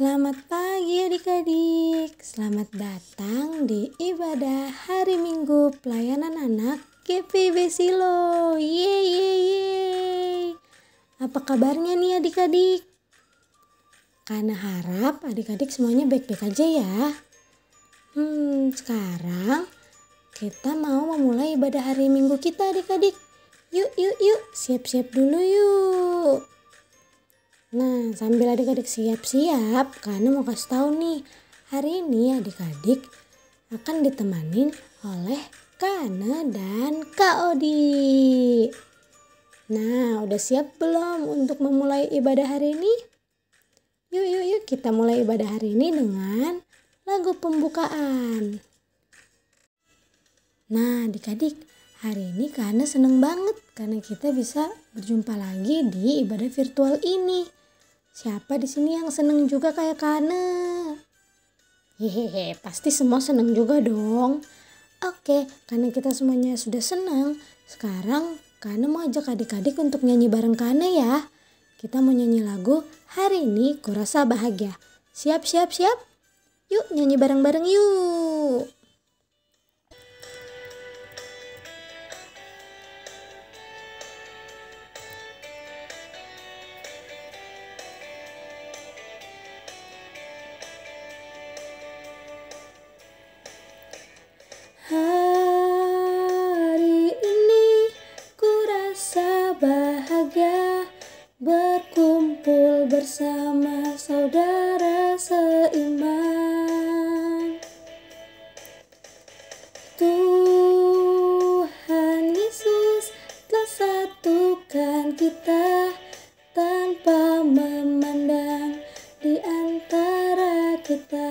Selamat pagi adik-adik, selamat datang di ibadah hari Minggu pelayanan anak GPIB Silo. Yeay. Apa kabarnya nih adik-adik? Karena harap adik-adik semuanya baik-baik aja ya. Sekarang kita mau memulai ibadah hari Minggu kita adik-adik. Yuk, siap-siap dulu yuk. Nah, sambil adik-adik siap-siap, karena mau kasih tahu nih, hari ini adik-adik akan ditemanin oleh Kana dan Kak Odi. Nah, udah siap belum untuk memulai ibadah hari ini? Yuk, kita mulai ibadah hari ini dengan lagu pembukaan. Nah, adik-adik, hari ini Kana seneng banget karena kita bisa berjumpa lagi di ibadah virtual ini. Siapa di sini yang seneng juga kayak Kana? Hehehe, pasti semua seneng juga dong. Oke, karena kita semuanya sudah senang, sekarang Kana mau ajak adik-adik untuk nyanyi bareng Kana ya. Kita mau nyanyi lagu Hari Ini Kurasa Bahagia. Siap? Yuk nyanyi bareng-bareng yuk. Hari ini ku rasa bahagia berkumpul bersama saudara seiman. Tuhan Yesus telah satukan kita tanpa memandang di antara kita.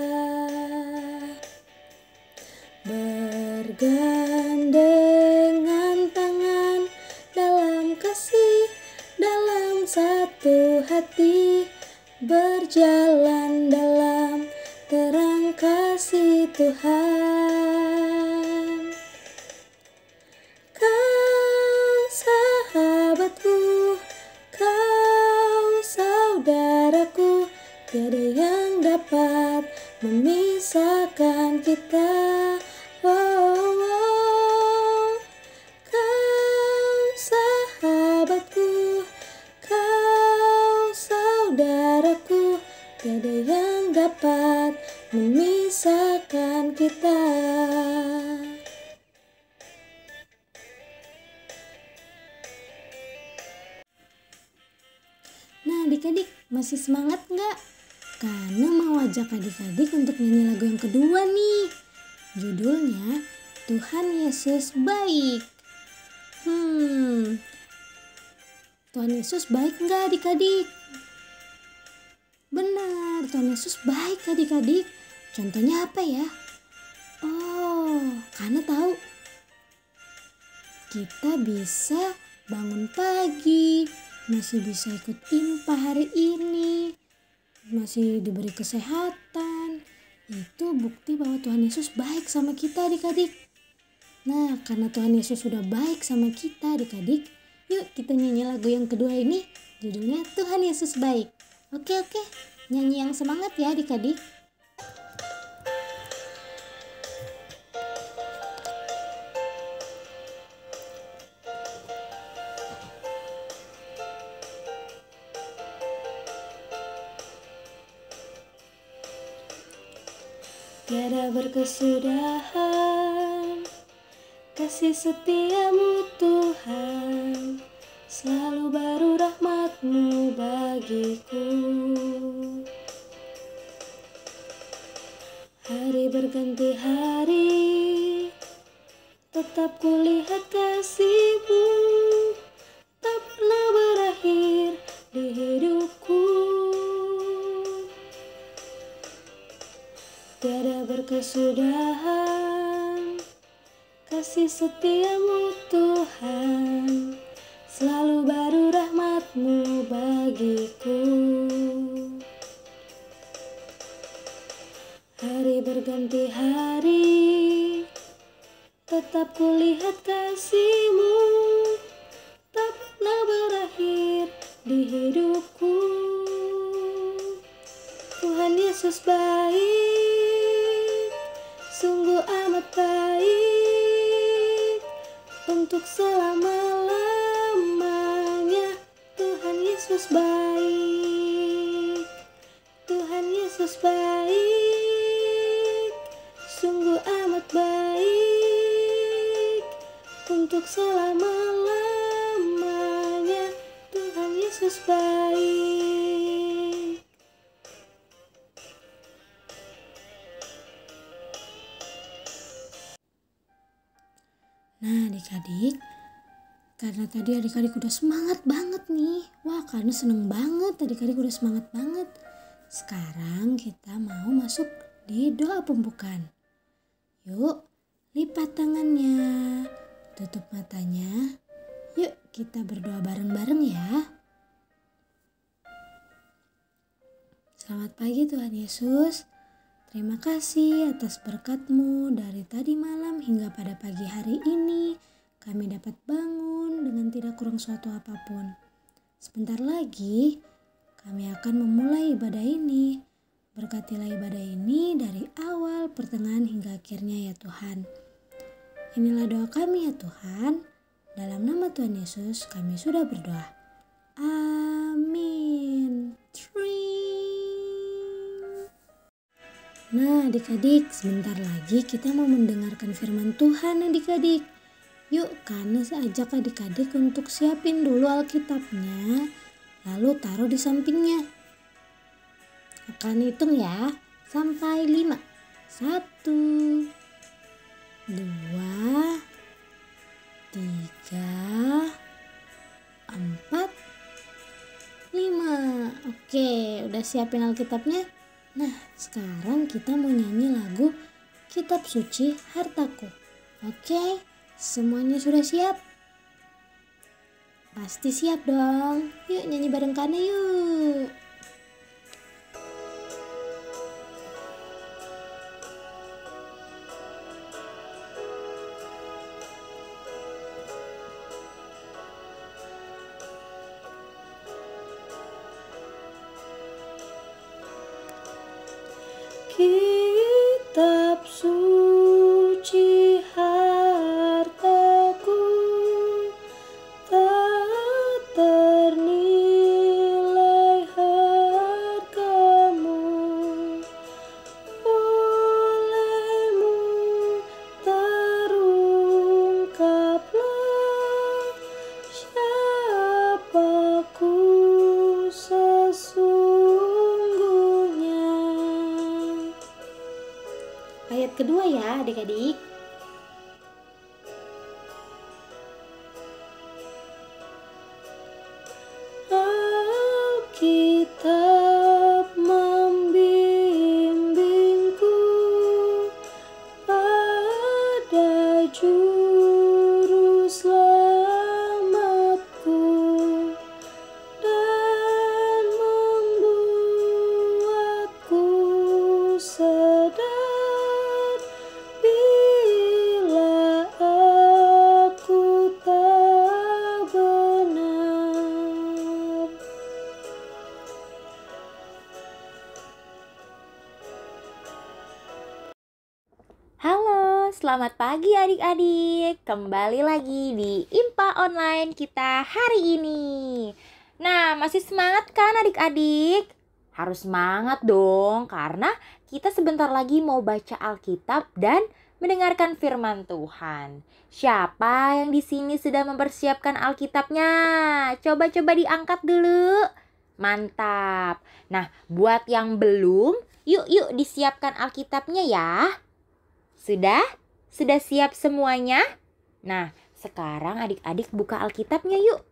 Bergandengan tangan dalam kasih, dalam satu hati, berjalan dalam terang kasih Tuhan. Kau sahabatku, kau saudaraku, tiada yang dapat memisahkan kita. Kau sahabatku, kau saudaraku, tiada yang dapat memisahkan kita. Nah adik-adik, masih semangat nggak? Karena mau ajak adik-adik untuk nyanyi lagu yang kedua nih. Judulnya Tuhan Yesus Baik. Tuhan Yesus baik nggak adik-adik? Benar, Tuhan Yesus baik adik-adik. Contohnya apa ya? Karena tahu kita bisa bangun pagi, masih bisa ikut IMPA hari ini, masih diberi kesehatan. Itu bukti bahwa Tuhan Yesus baik sama kita adik-adik. Nah, karena Tuhan Yesus sudah baik sama kita adik-adik, yuk kita nyanyi lagu yang kedua ini, judulnya Tuhan Yesus Baik. Oke, nyanyi yang semangat ya adik-adik. Tiada berkesudahan kasih setiamu Tuhan, selalu baru rahmat-Mu bagiku. Hari berganti hari, tetap kulihat kasih-Mu, tak pernah berakhir di hidupku. Tiada berkesudahan kasih setiamu Tuhan, selalu baru rahmat-Mu bagiku. Hari berganti hari, tetap kulihat kasih-Mu, tak pernah berakhir di hidupku. Tuhan Yesus baik, sungguh amat baik, untuk selama-lamanya. Tuhan Yesus baik, Tuhan Yesus baik, sungguh amat baik, untuk selama-lamanya. Tuhan Yesus baik. Nah adik-adik, karena tadi adik-adik udah semangat banget nih. Wah, karena seneng banget adik-adik udah semangat banget. Sekarang kita mau masuk di doa pembukaan. Yuk, lipat tangannya, tutup matanya. Yuk kita berdoa bareng-bareng ya. Selamat pagi Tuhan Yesus. Terima kasih atas berkat-Mu dari tadi malam hingga pada pagi hari ini. Kami dapat bangun dengan tidak kurang suatu apapun. Sebentar lagi kami akan memulai ibadah ini. Berkatilah ibadah ini dari awal, pertengahan hingga akhirnya ya Tuhan. Inilah doa kami ya Tuhan. Dalam nama Tuhan Yesus kami sudah berdoa. Amin. Nah adik-adik, sebentar lagi kita mau mendengarkan firman Tuhan adik-adik. Yuk karena saya ajak adik-adik untuk siapin dulu Alkitabnya, lalu taruh di sampingnya. Akan hitung ya, sampai 5. 1, 2, 3, 4, 5. Oke, udah siapin Alkitabnya? Nah, sekarang kita mau nyanyi lagu Kitab Suci Hartaku. Oke, semuanya sudah siap? Pasti siap dong. Yuk nyanyi bareng Kana yuk. Kitab suci hartaku, tak ternilai hargamu. Olehmu terungkaplah siapaku sesungguhnya. Ayat kedua ya adik-adik. Alkitab membimbingku pada juru selamatku dan membuatku sadar bila aku tak benar. Halo, selamat pagi adik-adik. Kembali lagi di IMPA Online kita hari ini. Nah, masih semangat kan adik-adik? Harus semangat dong, karena kita sebentar lagi mau baca Alkitab dan mendengarkan firman Tuhan. Siapa yang di sini sudah mempersiapkan Alkitabnya? Coba-coba diangkat dulu. Mantap. Nah, buat yang belum, yuk disiapkan Alkitabnya ya. Sudah? Sudah siap semuanya? Nah, sekarang adik-adik buka Alkitabnya yuk.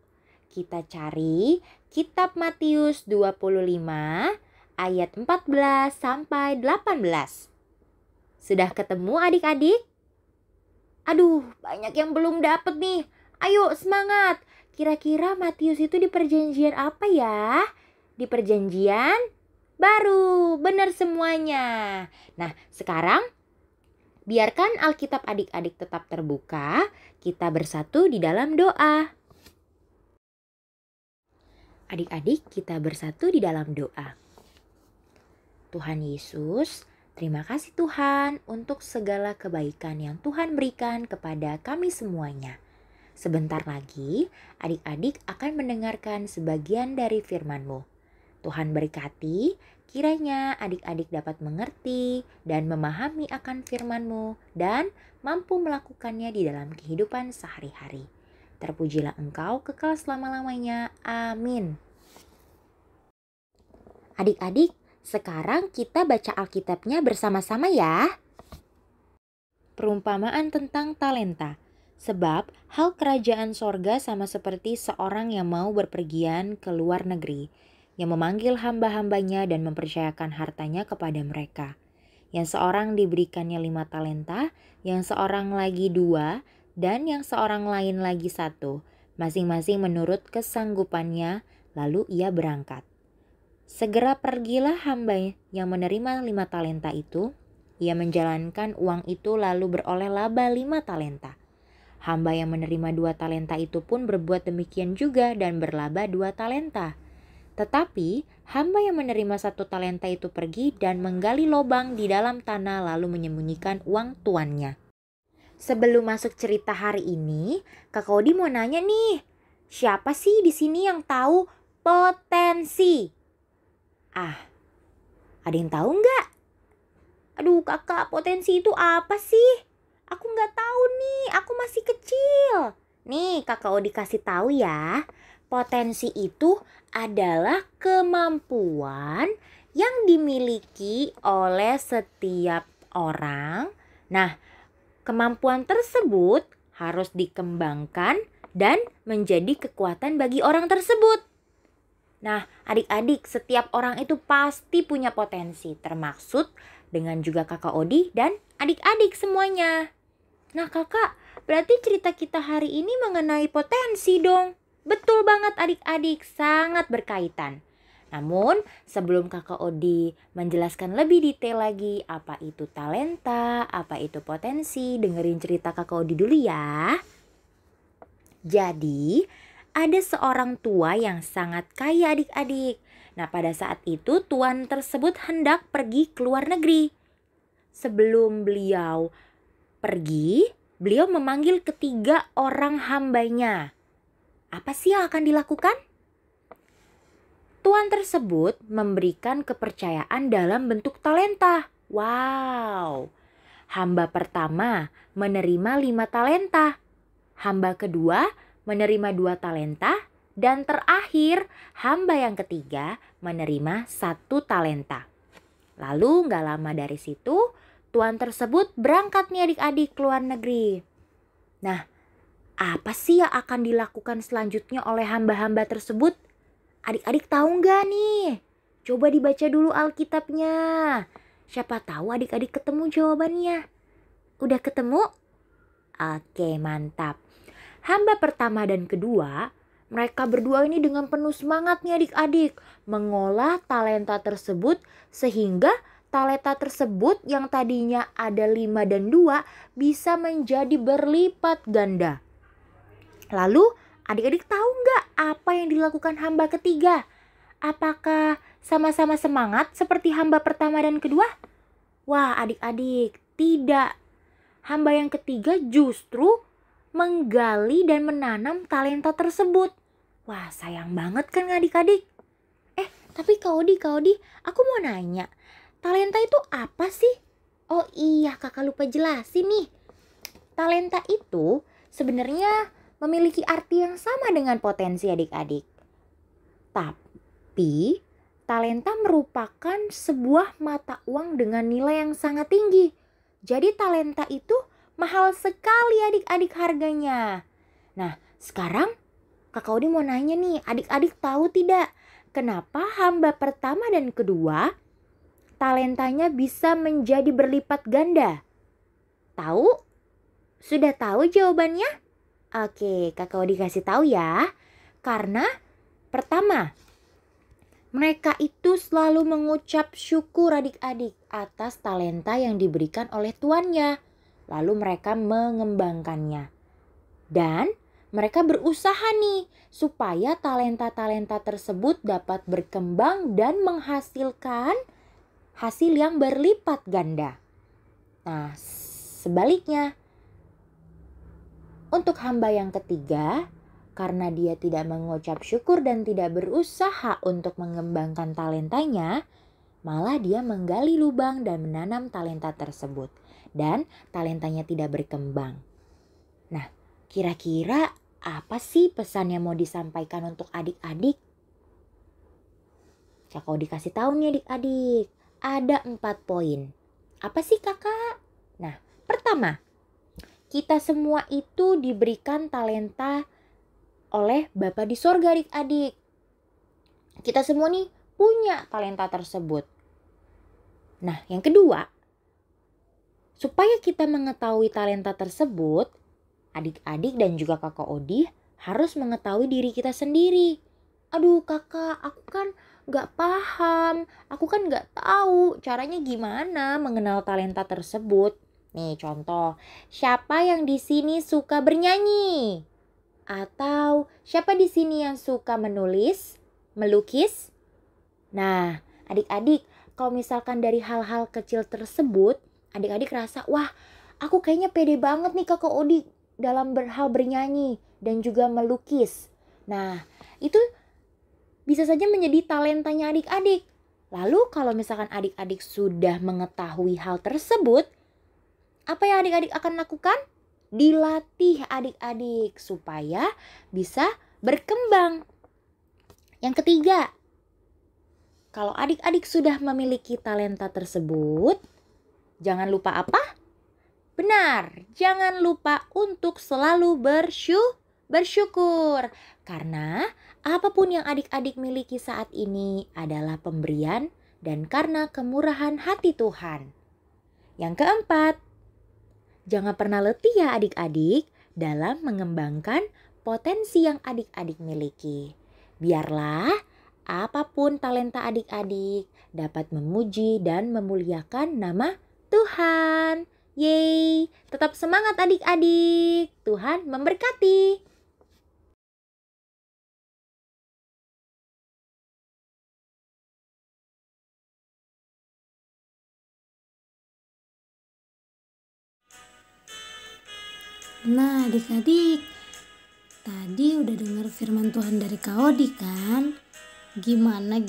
Kita cari Kitab Matius 25 ayat 14 sampai 18. Sudah ketemu adik-adik? Aduh, banyak yang belum dapet nih. Ayo semangat. Kira-kira Matius itu di perjanjian apa ya? Di perjanjian baru. Benar semuanya. Nah, sekarang biarkan Alkitab adik-adik tetap terbuka, kita bersatu di dalam doa. Adik-adik, kita bersatu di dalam doa. Tuhan Yesus, terima kasih Tuhan untuk segala kebaikan yang Tuhan berikan kepada kami semuanya. Sebentar lagi adik-adik akan mendengarkan sebagian dari firman-Mu. Tuhan berkati, kiranya adik-adik dapat mengerti dan memahami akan firman-Mu dan mampu melakukannya di dalam kehidupan sehari-hari. Terpujilah Engkau kekal selama-lamanya. Amin. Adik-adik, sekarang kita baca Alkitabnya bersama-sama ya. Perumpamaan tentang talenta. Sebab hal kerajaan sorga sama seperti seorang yang mau berpergian ke luar negeri, yang memanggil hamba-hambanya dan mempercayakan hartanya kepada mereka. Yang seorang diberikannya 5 talenta, yang seorang lagi 2, dan yang seorang lain lagi 1, masing-masing menurut kesanggupannya, lalu ia berangkat. Segera pergilah hamba yang menerima 5 talenta itu, ia menjalankan uang itu lalu beroleh laba 5 talenta. Hamba yang menerima 2 talenta itu pun berbuat demikian juga dan berlaba 2 talenta. Tetapi hamba yang menerima 1 talenta itu pergi dan menggali lubang di dalam tanah lalu menyembunyikan uang tuannya. Sebelum masuk cerita hari ini, Kak Odi mau nanya nih, siapa sih di sini yang tahu potensi? Ada yang tahu nggak? Aduh kakak, potensi itu apa sih? Aku nggak tahu nih, aku masih kecil. Nih kakak Odi kasih tahu ya. Potensi itu adalah kemampuan yang dimiliki oleh setiap orang. Nah, kemampuan tersebut harus dikembangkan dan menjadi kekuatan bagi orang tersebut. Nah, adik-adik, setiap orang itu pasti punya potensi, termaksud dengan juga kakak Odi dan adik-adik semuanya. Nah kakak, berarti cerita kita hari ini mengenai potensi dong. Betul banget adik-adik, sangat berkaitan. Namun sebelum kakak Odi menjelaskan lebih detail lagi apa itu talenta, apa itu potensi, dengerin cerita kakak Odi dulu ya. Jadi ada seorang tua yang sangat kaya adik-adik. Nah pada saat itu tuan tersebut hendak pergi ke luar negeri. Sebelum beliau pergi, beliau memanggil ketiga orang hambanya. Apa sih yang akan dilakukan? Tuan tersebut memberikan kepercayaan dalam bentuk talenta. Wow. Hamba pertama menerima 5 talenta. Hamba kedua menerima 2 talenta. Dan terakhir hamba yang ketiga menerima 1 talenta. Lalu gak lama dari situ tuan tersebut berangkat nih adik-adik ke luar negeri. Nah, apa sih yang akan dilakukan selanjutnya oleh hamba-hamba tersebut? Adik-adik tahu nggak nih? Coba dibaca dulu Alkitabnya. Siapa tahu adik-adik ketemu jawabannya. Udah ketemu? Oke, mantap. Hamba pertama dan kedua, mereka berdua ini dengan penuh semangat nih adik-adik mengolah talenta tersebut sehingga talenta tersebut yang tadinya ada 5 dan 2 bisa menjadi berlipat ganda. Lalu adik-adik tahu nggak apa yang dilakukan hamba ketiga? Apakah sama-sama semangat seperti hamba pertama dan kedua? Wah adik-adik, tidak. Hamba yang ketiga justru menggali dan menanam talenta tersebut. Wah sayang banget kan adik-adik? Tapi Kak Odi, aku mau nanya. Talenta itu apa sih? Oh iya kakak lupa jelasin nih. Talenta itu sebenarnya memiliki arti yang sama dengan potensi adik-adik. Tapi talenta merupakan sebuah mata uang dengan nilai yang sangat tinggi. Jadi talenta itu mahal sekali adik-adik harganya. Nah sekarang kakak Odi mau nanya nih, adik-adik tahu tidak kenapa hamba pertama dan kedua talentanya bisa menjadi berlipat ganda? Tahu? Sudah tahu jawabannya? Oke, kakak Odi kasih tahu ya. Karena pertama, mereka itu selalu mengucap syukur adik-adik atas talenta yang diberikan oleh tuannya. Lalu mereka mengembangkannya. Dan mereka berusaha nih supaya talenta-talenta tersebut dapat berkembang dan menghasilkan hasil yang berlipat ganda. Nah, sebaliknya, untuk hamba yang ketiga, karena dia tidak mengucap syukur dan tidak berusaha untuk mengembangkan talentanya, malah dia menggali lubang dan menanam talenta tersebut. Dan talentanya tidak berkembang. Nah, kira-kira apa sih pesan yang mau disampaikan untuk adik-adik? Kakak Odi kasih tahu nih adik-adik. Ada 4 poin. Apa sih kakak? Nah, pertama, kita semua itu diberikan talenta oleh Bapa di sorga adik-adik. Kita semua nih punya talenta tersebut. Nah, yang kedua, supaya kita mengetahui talenta tersebut, adik-adik dan juga kakak Odi harus mengetahui diri kita sendiri. Aduh kakak, aku kan gak paham, aku kan gak tahu caranya gimana mengenal talenta tersebut. Nih contoh, siapa yang di sini suka bernyanyi? Atau siapa di sini yang suka menulis, melukis? Nah, adik-adik, kalau misalkan dari hal-hal kecil tersebut, adik-adik rasa, wah aku kayaknya pede banget nih kakak Odi dalam hal bernyanyi dan juga melukis. Nah, itu bisa saja menjadi talentanya adik-adik. Lalu kalau misalkan adik-adik sudah mengetahui hal tersebut, apa yang adik-adik akan lakukan? Dilatih adik-adik supaya bisa berkembang. Yang ketiga, kalau adik-adik sudah memiliki talenta tersebut, jangan lupa apa? Benar, jangan lupa untuk selalu bersyukur. Karena apapun yang adik-adik miliki saat ini adalah pemberian dan karena kemurahan hati Tuhan. Yang keempat, jangan pernah letih ya adik-adik dalam mengembangkan potensi yang adik-adik miliki. Biarlah apapun talenta adik-adik dapat memuji dan memuliakan nama Tuhan. Yeay, tetap semangat adik-adik. Tuhan memberkati. Nah adik-adik, tadi udah dengar firman Tuhan dari Kak Odi kan? Gimana?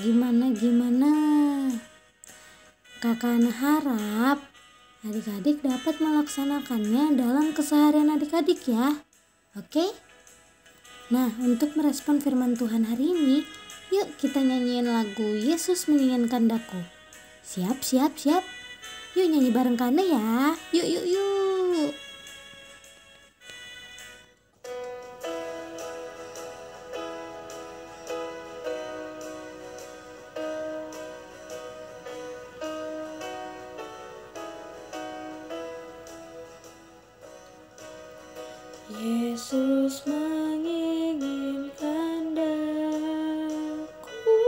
Kakak harap adik-adik dapat melaksanakannya dalam keseharian adik-adik ya. Oke? Nah, untuk merespon firman Tuhan hari ini, yuk kita nyanyiin lagu Yesus Menginginkan Daku. Siap. Yuk nyanyi bareng Kane ya. Yuk. Yesus menginginkan daku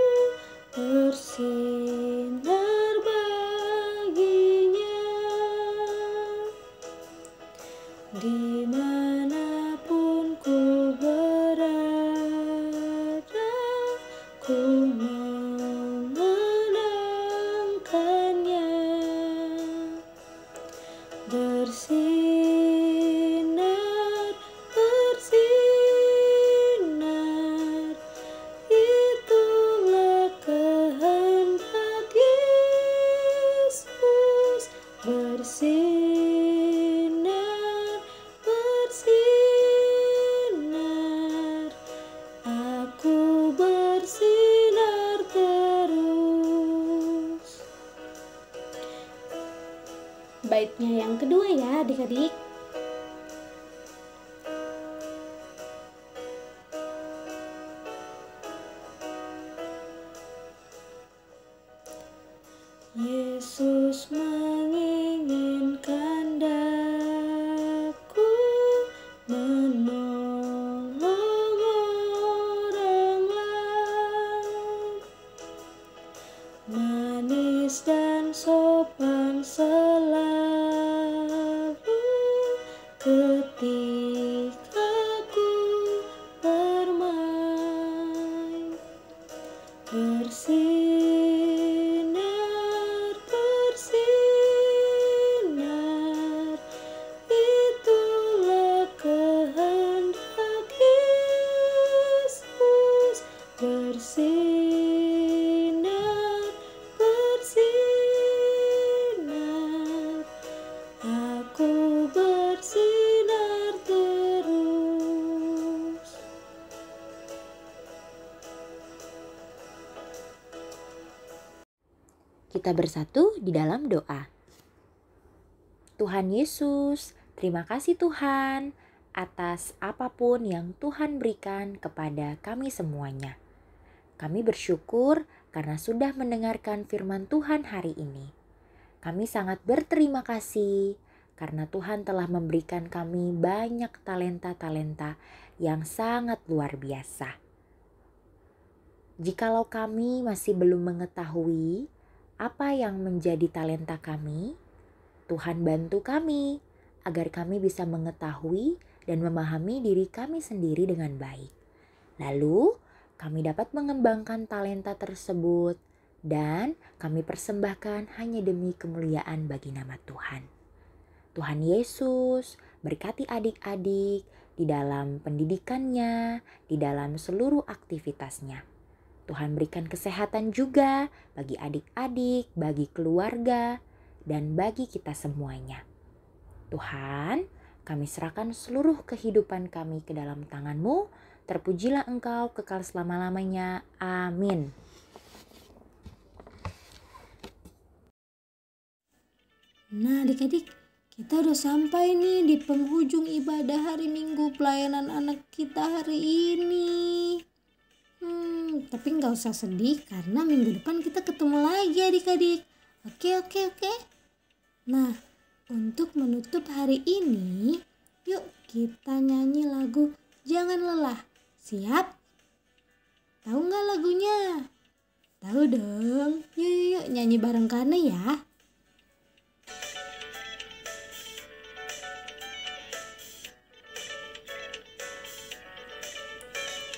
bersinar baginya, dimanapun ku berada, ku memenangkannya. Bersinar, itulah kehendak Yesus. Bersinar, aku bersinar terus. Baitnya yang kedua ya adik-adik. Yesus menginginkan daku menolong orang lain, manis dan sopan selalu ketika ku bermain. Bersinar kita bersatu di dalam doa. Tuhan Yesus, terima kasih Tuhan atas apapun yang Tuhan berikan kepada kami semuanya. Kami bersyukur karena sudah mendengarkan firman Tuhan hari ini. Kami sangat berterima kasih karena Tuhan telah memberikan kami banyak talenta-talenta yang sangat luar biasa. Jikalau kami masih belum mengetahui apa yang menjadi talenta kami, Tuhan bantu kami agar kami bisa mengetahui dan memahami diri kami sendiri dengan baik. Lalu kami dapat mengembangkan talenta tersebut dan kami persembahkan hanya demi kemuliaan bagi nama Tuhan. Tuhan Yesus berkati adik-adik di dalam pendidikannya, di dalam seluruh aktivitasnya. Tuhan berikan kesehatan juga bagi adik-adik, bagi keluarga, dan bagi kita semuanya. Tuhan, kami serahkan seluruh kehidupan kami ke dalam tangan-Mu. Terpujilah Engkau kekal selama-lamanya. Amin. Nah adik-adik, kita udah sampai nih di penghujung ibadah hari Minggu pelayanan anak kita hari ini. Tapi nggak usah sedih karena minggu depan kita ketemu lagi adik-adik. Oke. Nah, untuk menutup hari ini, yuk kita nyanyi lagu Jangan Lelah. Siap? Tahu nggak lagunya? Tahu dong. Yuk nyanyi bareng Kana ya.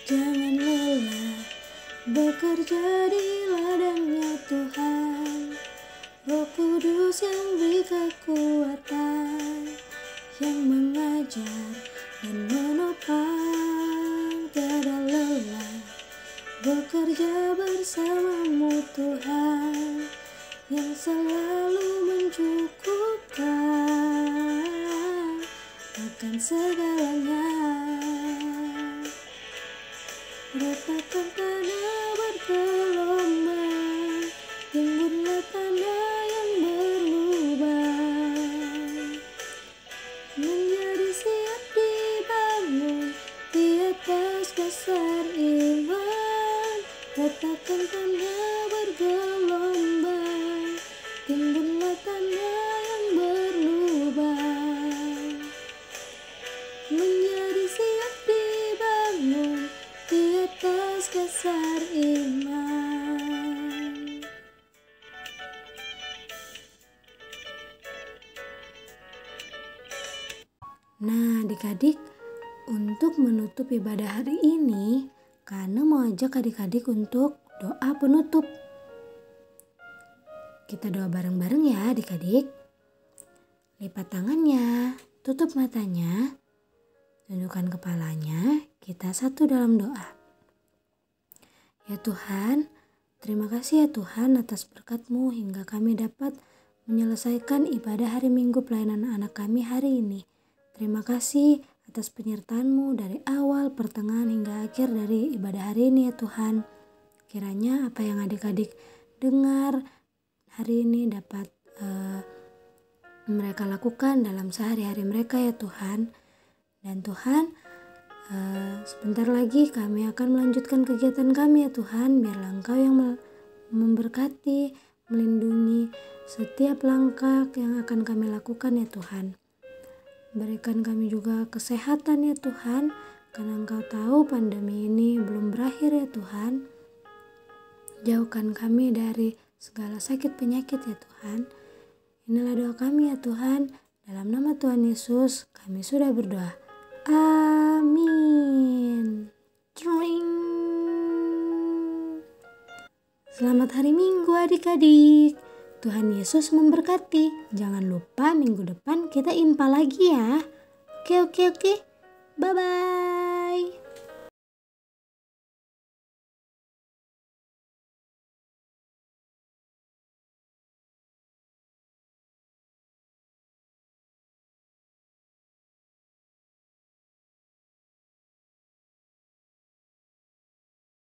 Jangan lelah bekerja di ladangnya Tuhan. Roh Kudus yang beri kekuatan, yang mengajar dan menopang. Tiada lelah bekerja bersamamu Tuhan, yang selalu mencukupkan akan segalanya. Ratakan tanah bergelombang, timbunlah tanah yang berlubang, menjadi siap dibangun di atas dasar iman. Ratakan tanah bergelombang, timbunlah tanah yang berlubang, menjadi siap dibangun di atas dasar iman. Nah adik-adik, untuk menutup ibadah hari ini, Kana mau ajak adik-adik untuk doa penutup. Kita doa bareng-bareng ya adik-adik. Lipat tangannya, tutup matanya, tundukkan kepalanya, kita satu dalam doa. Ya Tuhan, terima kasih ya Tuhan atas berkat-Mu hingga kami dapat menyelesaikan ibadah hari Minggu pelayanan anak kami hari ini. Terima kasih atas penyertaan-Mu dari awal, pertengahan hingga akhir dari ibadah hari ini ya Tuhan. Kiranya apa yang adik-adik dengar hari ini dapat mereka lakukan dalam sehari-hari mereka ya Tuhan. Dan Tuhan, sebentar lagi kami akan melanjutkan kegiatan kami ya Tuhan. Biarlah Engkau yang memberkati, melindungi setiap langkah yang akan kami lakukan ya Tuhan. Berikan kami juga kesehatan ya Tuhan, karena Engkau tahu pandemi ini belum berakhir ya Tuhan. Jauhkan kami dari segala sakit penyakit ya Tuhan. Inilah doa kami ya Tuhan. Dalam nama Tuhan Yesus kami sudah berdoa. Amin. Tring. Selamat hari Minggu adik-adik. Tuhan Yesus memberkati. Jangan lupa minggu depan kita impa lagi ya. Oke. Bye-bye.